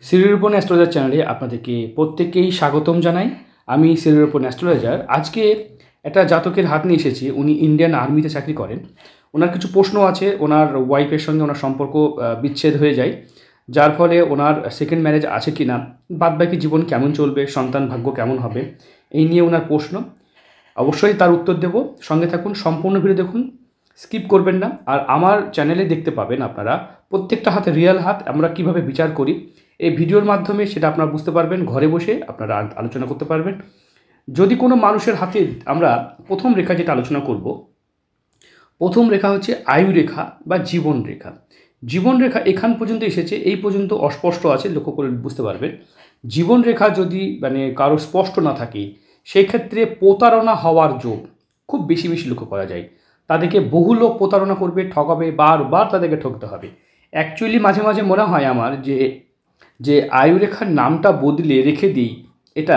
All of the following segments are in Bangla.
সিরিরূপণ অ্যাস্ট্রোলজার চ্যানেলে আপনাদেরকে প্রত্যেককেই স্বাগতম জানাই। আমি সিরিরূপণ অ্যাস্ট্রোলজার। আজকে একটা জাতকের হাত নিয়ে এসেছি। উনি ইন্ডিয়ান আর্মিতে চাকরি করেন। ওনার কিছু প্রশ্ন আছে। ওনার ওয়াইফের সঙ্গে ওনার সম্পর্ক বিচ্ছেদ হয়ে যায়, যার ফলে ওনার সেকেন্ড ম্যারেজ আছে কি না, বাদবাকি জীবন কেমন চলবে, সন্তান ভাগ্য কেমন হবে, এই নিয়ে ওনার প্রশ্ন। অবশ্যই তার উত্তর দেব। সঙ্গে থাকুন, সম্পূর্ণ ভিডিও দেখুন, স্কিপ করবেন না। আর আমার চ্যানেলে দেখতে পাবেন আপনারা প্রত্যেকটা হাতে রিয়েল হাত আমরা কিভাবে বিচার করি। এই ভিডিওর মাধ্যমে সেটা আপনারা বুঝতে পারবেন, ঘরে বসে আপনারা আলোচনা করতে পারবেন। যদি কোনো মানুষের হাতে আমরা প্রথম রেখা যেটা আলোচনা করব, প্রথম রেখা হচ্ছে আয়ু রেখা বা জীবন রেখা। জীবন রেখা এখান পর্যন্ত এসেছে, এই পর্যন্ত অস্পষ্ট আছে, লক্ষ্য করে বুঝতে পারবেন। জীবন রেখা যদি কারো স্পষ্ট না থাকে, সেই ক্ষেত্রে প্রতারণা হওয়ার যোগ খুব বেশি বেশি লক্ষ্য করা যায়। তাদেরকে বহু লোক প্রতারণা করবে, ঠকাবে, বারবার তাদেরকে ঠকতে হবে। অ্যাকচুয়ালি মাঝে মাঝে মনে হয় আমার যে আয়ুরেখার নামটা বদলে রেখে দিই, এটা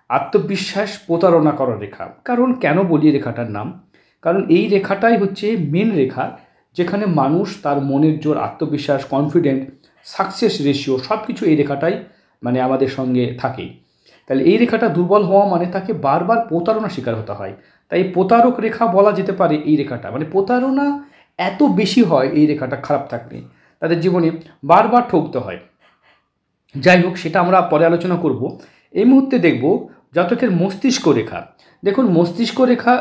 আত্মবিশ্বাস প্রতারণা করার রেখা। কারণ কেন বলি রেখাটার নাম, কারণ এই রেখাটাই হচ্ছে মেন রেখা, যেখানে মানুষ তার মনের জোর, আত্মবিশ্বাস, কনফিডেন্ট, সাকসেস রেশিও সব কিছু এই রেখাটাই আমাদের সঙ্গে থাকে। তাহলে এই রেখাটা দুর্বল হওয়া মানে তাকে বারবার প্রতারণা শিকার হতে হয়। তাই প্রতারক রেখা বলা যেতে পারে এই রেখাটা। প্রতারণা এত বেশি হয় এই রেখাটা খারাপ থাকলে, তাদের জীবনে বারবার ঠকতে হয়। যাই হোক, সেটা আমরা পরে আলোচনা করব। এই মুহূর্তে দেখব জাতকের মস্তিষ্ক রেখা। দেখুন, মস্তিষ্ক রেখা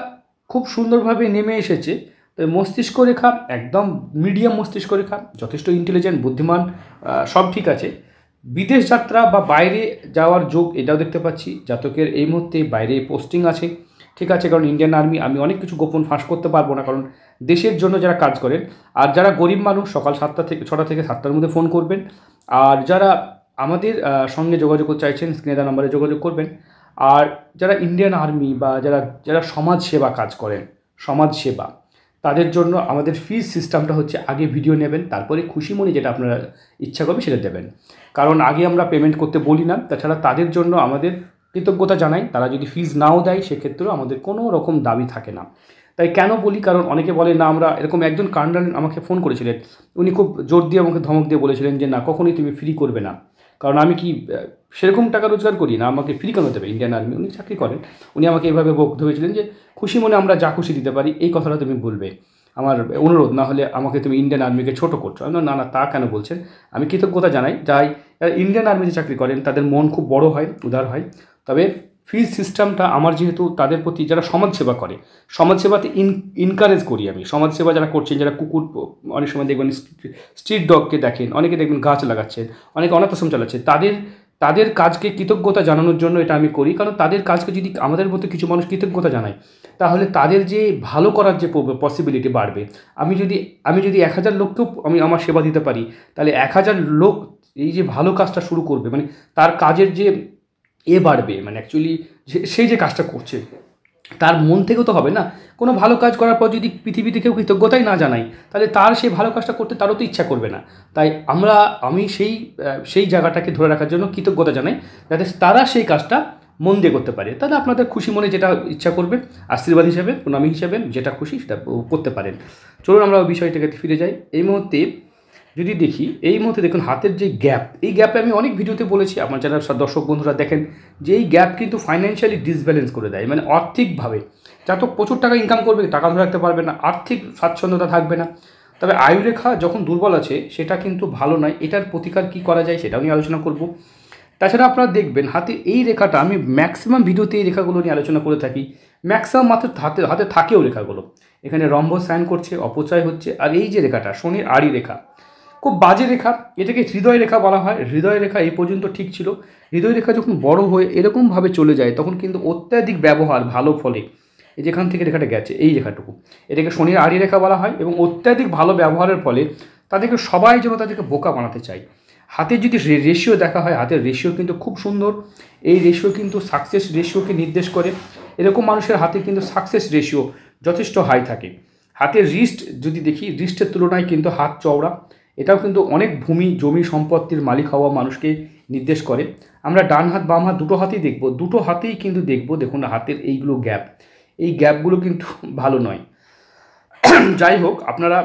খুব সুন্দরভাবে নেমে এসেছে। তো মস্তিষ্ক রেখা একদম মিডিয়াম মস্তিষ্ক রেখা, যথেষ্ট ইন্টেলিজেন্ট, বুদ্ধিমান, সব ঠিক আছে। বিদেশ যাত্রা বা বাইরে যাওয়ার যোগ এটাও দেখতে পাচ্ছি। জাতকের এই মুহূর্তে বাইরে পোস্টিং আছে, ঠিক আছে। কারণ ইন্ডিয়ান আর্মি, আমি অনেক কিছু গোপন ফাঁস করতে পারবো না, কারণ দেশের জন্য যারা কাজ করেন। আর যারা গরিব মানুষ, সকাল 6টা থেকে 7টার মধ্যে ফোন করবেন। আর যারা আমাদের সঙ্গে যোগাযোগ করতে চাইছেন, স্ক্রিনে দেওয়া নাম্বারে যোগাযোগ করবেন। আর যারা ইন্ডিয়ান আর্মি বা যারা সমাজ সেবা কাজ করেন, সমাজ সেবা, তাদের জন্য আমাদের ফিজ সিস্টেমটা হচ্ছে আগে ভিডিও নেবেন, তারপরে খুশি মনে যেটা আপনারা ইচ্ছা করবে সেটা দেবেন। কারণ আগে আমরা পেমেন্ট করতে বলি না। তাছাড়া তাদের জন্য আমাদের কৃতজ্ঞতা জানাই। তারা যদি ফিজ নাও দেয়, সেক্ষেত্রেও আমাদের কোনো রকম দাবি থাকে না। তাই কেন বলি, কারণ অনেকে বলে না আমরা এরকম। একজন কান্ডাল আমাকে ফোন করেছিলেন, উনি খুব জোর দিয়ে আমাকে ধমক দিয়ে বলেছিলেন যে না, কখনোই তুমি ফ্রি করবে না। কারণ আমি কি সেরকম টাকা রোজগার করি না, আমাকে ফ্রি কেন দেবে? ইন্ডিয়ান আর্মি, উনি চাকরি করেন। উনি আমাকে এইভাবে বলতে হয়েছিলেন যে খুশি মনে আমরা যা খুশি দিতে পারি, এই কথাটা তুমি বলবে। আমার অনুরোধ, না হলে আমাকে তুমি ইন্ডিয়ান আর্মিকে ছোট করছো। আমি না না, তা কেন বলছেন? আমি কৃতজ্ঞতা জানাই। যাই ইন্ডিয়ান আর্মিতে চাকরি করেন তাদের মন খুব বড় হয়, উদার হয়। তবে ফিজ সিস্টেমটা আমার, যেহেতু তাদের প্রতি যারা সমাজসেবা করে, সমাজসেবাতে ইনকারেজ করি আমি। সমাজসেবা যারা করছেন, যারা কুকুর, অনেক সময় দেখবেন স্ট্রিট ডগকে দেখেন, অনেকে দেখবেন গাছ লাগাচ্ছেন, অনেকে অনাথ আশ্রম চালাচ্ছে, তাদের কাজকে কৃতজ্ঞতা জানানোর জন্য এটা আমি করি। কারণ তাদের কাজকে যদি আমাদের মধ্যে কিছু মানুষ কৃতজ্ঞতা জানায়, তাহলে তাদের যে ভালো করার যে পসিবিলিটি বাড়বে। আমি যদি 1000 লোককেও আমার সেবা দিতে পারি, তাহলে 1000 লোক এই যে ভালো কাজটা শুরু করবে, তার কাজের যে বাড়বে, অ্যাকচুয়ালি সেই যে কাজটা করছে তার মন থেকেও তো হবে না। কোনো ভালো কাজ করার পর যদি পৃথিবীতে কেউ কৃতজ্ঞতাই না জানাই, তাহলে তার সেই ভালো কাজটা করতে তারও তো ইচ্ছা করবে না। তাই আমি সেই জায়গাটাকে ধরে রাখার জন্য কৃতজ্ঞতা জানাই, যাতে তারা সেই কাজটা মন দিয়ে করতে পারে। তাহলে আপনাদের খুশি মনে যেটা ইচ্ছা করবে, আশীর্বাদ হিসাবে, প্রণামী হিসাবে যেটা খুশি সেটা করতে পারেন। চলুন আমরা ওই বিষয়টাকে ফিরে যাই। এই মুহূর্তে যদি দেখি, এই মুহূর্তে দেখুন হাতের যে গ্যাপ, এই গ্যাপে আমি অনেক ভিডিওতে বলেছি, আমার যারা দর্শক বন্ধুরা দেখেন, যে এই গ্যাপ কিন্তু ফাইন্যান্সিয়ালি ডিসব্যালেন্স করে দেয়। আর্থিকভাবে জাতক প্রচুর টাকা ইনকাম করবে, টাকা ধরে রাখতে পারবে না, আর্থিক স্বাচ্ছন্দ্যতা থাকবে না। তবে আয়ুরেখা যখন দুর্বল আছে, সেটা কিন্তু ভালো নয়। এটার প্রতিকার কী করা যায় সেটাও নিয়ে আলোচনা করব। তাছাড়া আপনারা দেখবেন হাতে এই রেখাটা, আমি ম্যাক্সিমাম ভিডিওতে এই রেখাগুলো নিয়ে আলোচনা করে থাকি। ম্যাক্সিমাম মাত্র হাতে থাকেও রেখাগুলো। এখানে রম্ব সাইন করছে, অপচয় হচ্ছে। আর এই যে রেখাটা, শনির আড়ি রেখা, খুব বাজে রেখা। এটাকে হৃদয় রেখা বলা হয়। হৃদয় রেখা এই পর্যন্ত ঠিক ছিল। হৃদয় রেখা যখন বড় হয়ে এরকমভাবে চলে যায়, তখন কিন্তু অত্যাধিক ব্যবহার ভালো ফলে। এই যেখান থেকে রেখাটা গেছে, এই রেখাটুকু, এটাকে শনির আড়ি রেখা বলা হয়। এবং অত্যাধিক ভালো ব্যবহারের ফলে তাদেরকে সবাই যেন তাদেরকে বোকা বানাতে চায়। হাতের যদি রেশিও দেখা হয়, হাতের রেশিও কিন্তু খুব সুন্দর। এই রেশিও কিন্তু সাকসেস রেশিওকে নির্দেশ করে। এরকম মানুষের হাতে কিন্তু সাকসেস রেশিও যথেষ্ট হাই থাকে। হাতের রিস্ট যদি দেখি, রিস্টের তুলনায় কিন্তু হাত চওড়া। এটাও কিন্তু অনেক ভূমি, জমি, সম্পত্তির মালিক হওয়া মানুষকে নির্দেশ করে। আমরা ডান হাত বাম হাত দুটো হাতেই দেখব, দুটো হাতেই কিন্তু দেখব। দেখুন হাতের এইগুলো গ্যাপ, এই গ্যাপগুলো কিন্তু ভালো নয়। যাই হোক, আপনারা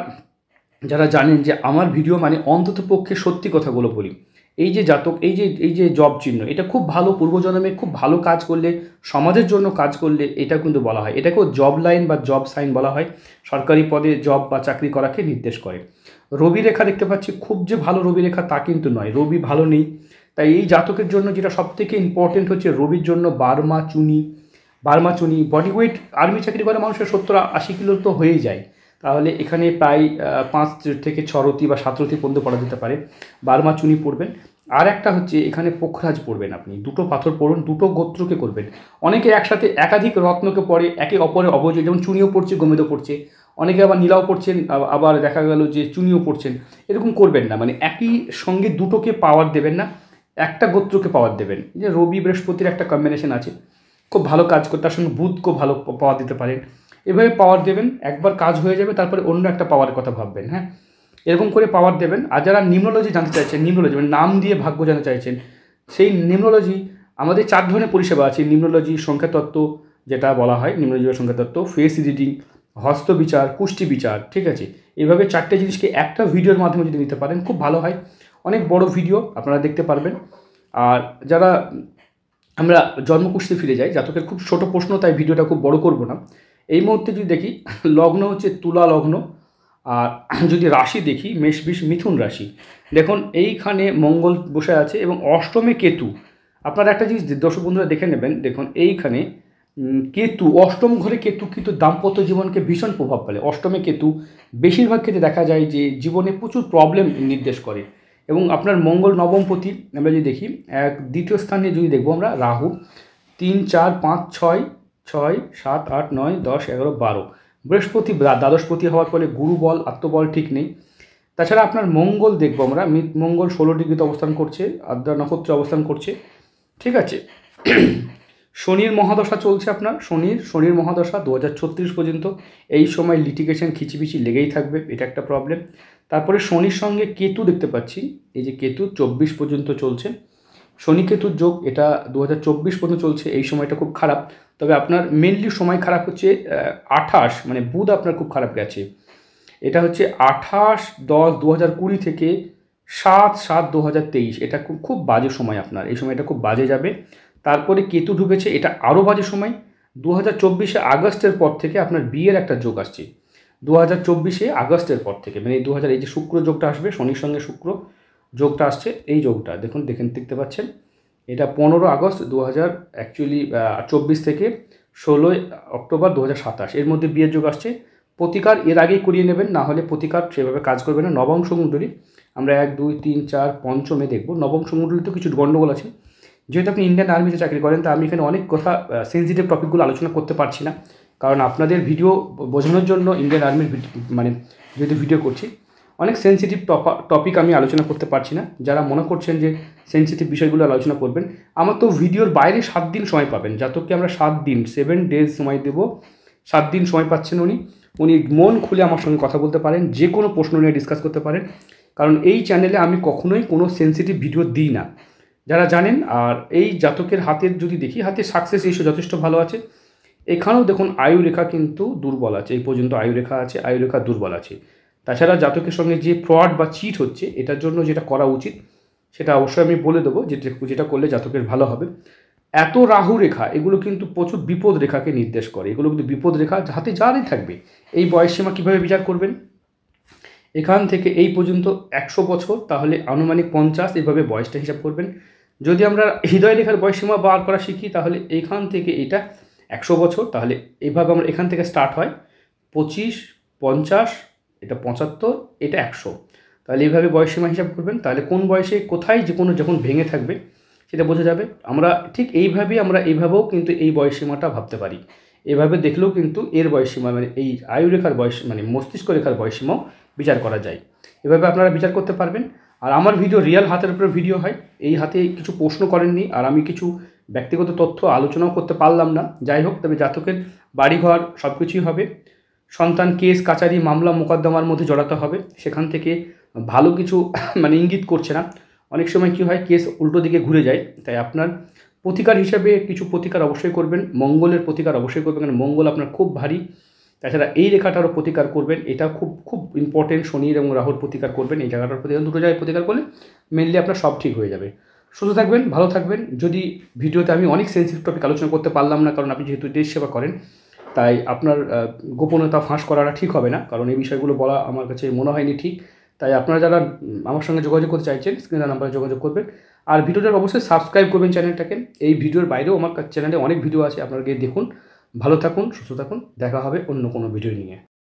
যারা জানেন যে আমার ভিডিও অন্তত পক্ষে সত্যি কথাগুলো বলি, এই যে জাতক, এই যে জব চিহ্ন, এটা খুব ভালো, পূর্বজন্মে খুব ভালো কাজ করলে, সমাজের জন্য কাজ করলে এটা কিন্তু বলা হয়, এটাকেও জব লাইন বা জব সাইন বলা হয়, সরকারি পদে জব বা চাকরি করাকে নির্দেশ করে। রবি রেখা দেখতে পাচ্ছি, খুব যে ভালো রবি রেখা তা কিন্তু নয়, রবি ভালো নেই। তাই এই জাতকের জন্য যেটা সবথেকে ইম্পর্টেন্ট হচ্ছে রবির জন্য বার্মা চুনি বডি ওয়েট। আর্মি চাকরি করা মানুষের 70-80 কিলো তো হয়েই যায়, তাহলে এখানে প্রায় 5 থেকে 6 রতি বা 7 রতি পর্যন্ত পড়া যেতে পারে। বার্মা চুনি পড়বেন। আর একটা হচ্ছে এখানে পোখরাজ পড়বেন, আপনি দুটো পাথর পড়ুন, দুটো গোত্রকে করবেন। অনেকে একসাথে একাধিক রত্নকে পড়ে, একে অপরের অবজয়, যেমন চুনিও পড়ছে, গোমেদও পড়ছে, অনেকে আবার নীলাও পড়ছেন, আবার দেখা গেল যে চুনিও পড়ছেন। এরকম করবেন না, মানে একই সঙ্গে দুটোকে পাওয়ার দেবেন না, একটা গোত্রকে পাওয়ার দেবেন। যে রবি বৃহস্পতির একটা কম্বিনেশন আছে, খুব ভালো কাজ করে, তার সঙ্গে বুধকেও ভালো পাওয়ার দিতে পারেন। এভাবে পাওয়ার দেবেন, একবার কাজ হয়ে যাবে, তারপরে অন্য একটা পাওয়ারের কথা ভাববেন। হ্যাঁ, এরকম করে পাওয়ার দেবেন। আর যারা নিউমোলজি জানতে চাইছেন, নিউমোলজি মানে নাম দিয়ে ভাগ্য জানতে চাইছেন, সেই নিউমোলজি আমাদের 4 ধরনের পরিষেবা আছে। নিউমোলজি সংখ্যাতত্ত্ব যেটা বলা হয়, নিউমোলজি বা সংখ্যাতত্ত্ব, ফেস রিডিং, হস্ত বিচার, কুষ্টি বিচার, ঠিক আছে। এইভাবে 4টে জিনিসকে একটা ভিডিওর মাধ্যমে যদি নিতে পারেন খুব ভালো হয়। অনেক বড় ভিডিও আপনারা দেখতে পারবেন। আর যারা আমরা জন্মকুষ্ঠে ফিরে যাই, জাতকের খুব ছোট প্রশ্ন, তাই ভিডিওটা খুব বড় করব না। এই মুহূর্তে যদি দেখি, লগ্ন হচ্ছে তুলা লগ্ন, আর যদি রাশি দেখি মেষ বিষ মিথুন রাশি। দেখুন এইখানে মঙ্গল বসে আছে এবং অষ্টমে কেতু। আপনারা একটা জিনিস দর্শক বন্ধুরা দেখে নেবেন, দেখুন এইখানে কেতু, অষ্টম ঘরে কেতু কিন্তু দাম্পত্য জীবনকে ভীষণ প্রভাব ফেলে। অষ্টমে কেতু বেশিরভাগ ক্ষেত্রে দেখা যায় যে জীবনে প্রচুর প্রবলেম নির্দেশ করে। এবং আপনার মঙ্গল নবমপতি, আমরা যদি দেখি দ্বিতীয় স্থানে যদি দেখবো আমরা রাহু, 3, 4, 5, 6, 6, 7, 8, 9, 10, 11, 12। বৃহস্পতি দ্বাদশপতি হওয়ার ফলে গুরুবল, আত্মবল ঠিক নেই। তাছাড়া আপনার মঙ্গল দেখবো আমরা, মঙ্গল 16 ডিগ্রিতে অবস্থান করছে, আদ্রা নক্ষত্রে অবস্থান করছে, ঠিক আছে। শনির মহাদশা চলছে আপনার, শনির মহাদশা 2036 পর্যন্ত। এই সময় লিটিগেশন খিচিবিচি লেগেই থাকবে, এটা একটা প্রবলেম। তারপরে শনির সঙ্গে কেতু দেখতে পাচ্ছি, এই যে কেতু 24 পর্যন্ত চলছে, শনি কেতুর যোগ, এটা 2024 পর্যন্ত চলছে। এই সময়টা খুব খারাপ, তবে আপনার মেনলি সময় খারাপ হচ্ছে 28, মানে বুধ আপনার খুব খারাপ গেছে। এটা হচ্ছে 28-10-2020 থেকে 7-7-2023, এটা খুব বাজে সময় আপনার, এই সময়টা খুব বাজে যাবে। তারপরে কেতু ঢুকেছে, এটা আরও বাজে সময়। 2024 আগস্টের পর থেকে আপনার বিয়ের একটা যোগ আসছে, 2024 আগস্টের পর থেকে, মানে এই 2000, এই যে শুক্র যোগটা আসবে, শনির সঙ্গে শুক্র যোগটা আসছে, এই যোগটা দেখতে পাচ্ছেন, এটা 15 আগস্ট 2024 থেকে 16 অক্টোবর 2027, এর মধ্যে বিয়ের যোগ আসছে। প্রতিকার এর আগেই করিয়ে নেবেন, না হলে প্রতিকার সেভাবে কাজ করবে না। নবম কুণ্ডলী আমরা 1, 2, 3, 4, পঞ্চমে দেখব। নবম কুণ্ডলীতে কিছু গণ্ডগোল আছে। যেহেতু আপনি ইন্ডিয়ান আর্মিতে চাকরি করেন, তা আমি এখানে অনেক কথা সেন্সিটিভ টপিকগুলো আলোচনা করতে পারছি না, কারণ আপনাদের ভিডিও বোঝানোর জন্য ইন্ডিয়ান আর্মির মানে যেহেতু ভিডিও করছি, অনেক সেন্সিটিভ টপিক আমি আলোচনা করতে পারছি না। যারা মনে করছেন যে সেন্সিটিভ বিষয়গুলো আলোচনা করবেন, আমার তো ভিডিওর বাইরে 7 দিন সময় পাবেন। জাতককে আমরা 7 দিন 7 ডেজ সময় দেব। 7 দিন সময় পাচ্ছেন উনি মন খুলে আমার সঙ্গে কথা বলতে পারেন, যে কোনো প্রশ্ন নিয়ে ডিসকাস করতে পারেন, কারণ এই চ্যানেলে আমি কখনোই কোনো সেন্সিটিভ ভিডিও দিই না, যারা জানেন। আর এই জাতকের হাতের যদি দেখি, হাতে সাকসেস রেশিও যথেষ্ট ভালো আছে। এখানেও দেখুন আয়ু রেখা কিন্তু দুর্বল আছে, এই পর্যন্ত আয়ু রেখা আছে, আয়ু রেখা দুর্বল আছে। তাছাড়া জাতকের সঙ্গে যে ফ্রড বা চিট হচ্ছে, এটার জন্য যেটা করা উচিত সেটা অবশ্যই আমি বলে দেবো, যেটা করলে জাতকের ভালো হবে। এত রাহু রেখা, এগুলো কিন্তু প্রচুর বিপদ রেখাকে নির্দেশ করে, এগুলো কিন্তু বিপদ রেখা হাতে যারই থাকবে। এই বয়সসীমা কীভাবে বিচার করবেন, এখান থেকে এই পর্যন্ত 100 বছর, তাহলে আনুমানিক 50, এইভাবে বয়সটা হিসাব করবেন। যদি আমরা হৃদয় রেখার বয়সসীমা বার করা শিখি, তাহলে এইখান থেকে এটা 100 বছর, তাহলে এইভাবে আমরা এখান থেকে স্টার্ট হয় 25, 50, এটা 75, এটা 100, তাহলে এইভাবে বয়সসীমা হিসাব করবেন। তাহলে কোন বয়সে কোথায় যে কোনো যখন ভেঙে থাকবে সেটা বোঝা যাবে। আমরা ঠিক এইভাবেও কিন্তু এই বয়সসীমাটা ভাবতে পারি। এভাবে দেখলেও কিন্তু এর বয়সসীমা, মানে এই আয়ু রেখার বয়স, মানে মস্তিষ্ক রেখার বয়সসীমাও বিচার করা যায়। এভাবে আপনারা বিচার করতে পারবেন। আর আমার ভিডিও রিয়েল হাতের উপরে ভিডিও হয়, এই হাতে কিছু প্রশ্ন করেননি, আর আমি কিছু ব্যক্তিগত তথ্য আলোচনাও করতে পারলাম না। যাই হোক, তবে জাতকের বাড়িঘর সব কিছুই হবে। সন্তান কেস কাচারি মামলা মোকদ্দমার মধ্যে জড়াতে হবে, সেখান থেকে ভালো কিছু মানে ইঙ্গিত করছে না। অনেক সময় কী হয়, কেস উল্টো দিকে ঘুরে যায়। তাই আপনার প্রতিকার হিসাবে কিছু প্রতিকার অবশ্যই করবেন, মঙ্গলের প্রতিকার অবশ্যই করবেন, কারণ মঙ্গল আপনার খুব ভারী, তাছাড়া এই রেখাটারও প্রতিকার করবেন, এটা খুব খুব ইম্পর্টেন্ট। শনির এবং রাহুর প্রতিকার করবেন, এই জায়গাটার প্রতিকার, দুটো জায়গায় প্রতিকার করলে মেনলি আপনার সব ঠিক হয়ে যাবে। সুস্থ থাকবেন, ভালো থাকবেন। যদি ভিডিওতে আমি অনেক সেন্সিটিভ টপিক আলোচনা করতে পারলাম না, কারণ আপনি যেহেতু দেশ সেবা করেন, তাই আপনার গোপনীয়তা ফাঁস করাটা ঠিক হবে না, কারণ এই বিষয়গুলো বলা আমার কাছে মনে হয়নি ঠিক। তাই আপনারা যারা আমার সঙ্গে যোগাযোগ করতে চাইছেন, স্ক্রিনের নাম্বারে যোগাযোগ করবেন। আর ভিডিওটার অবশ্যই সাবস্ক্রাইব করবেন চ্যানেলটাকে। এই ভিডিওর বাইরেও আমার চ্যানেলে অনেক ভিডিও আছে, আপনারা গিয়ে দেখুন। ভালো থাকুন, সুস্থ থাকুন, দেখা হবে অন্য কোনো ভিডিও নিয়ে।